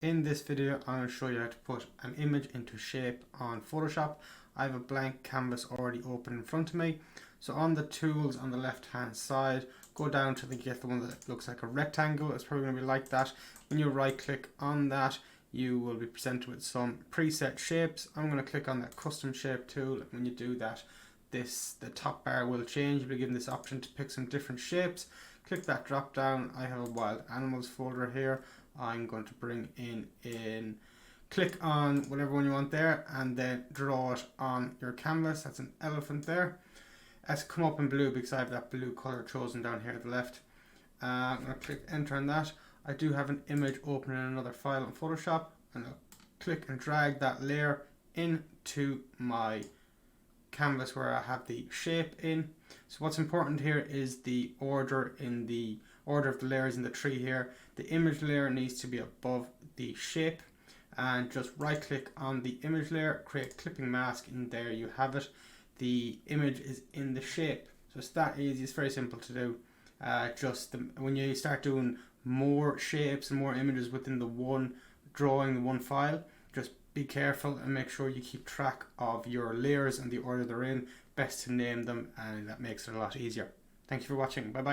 In this video, I'm going to show you how to put an image into shape on Photoshop. I have a blank canvas already open in front of me. So on the tools on the left hand side, go down to get the one that looks like a rectangle. It's probably going to be like that. When you right click on that, you will be presented with some preset shapes. I'm going to click on that custom shape tool. When you do that, the top bar will change. You'll be given this option to pick some different shapes. Click that drop down. I have a wild animals folder here. I'm going to bring click on whatever one you want there and then draw it on your canvas. That's an elephant there. It's come up in blue because I have that blue color chosen down here to the left. I'm going to click enter on that. I do have an image open in another file in Photoshop, and I'll click and drag that layer into my canvas where I have the shape in. So what's important here is the order of the layers in the tree here. The image layer needs to be above the shape, and just right click on the image layer, create clipping mask, and there you have it. The image is in the shape. So it's that easy. It's very simple to do. When you start doing more shapes and more images within the one file, just be careful and make sure you keep track of your layers and the order they're in. Best to name them, and that makes it a lot easier. Thank you for watching. Bye bye.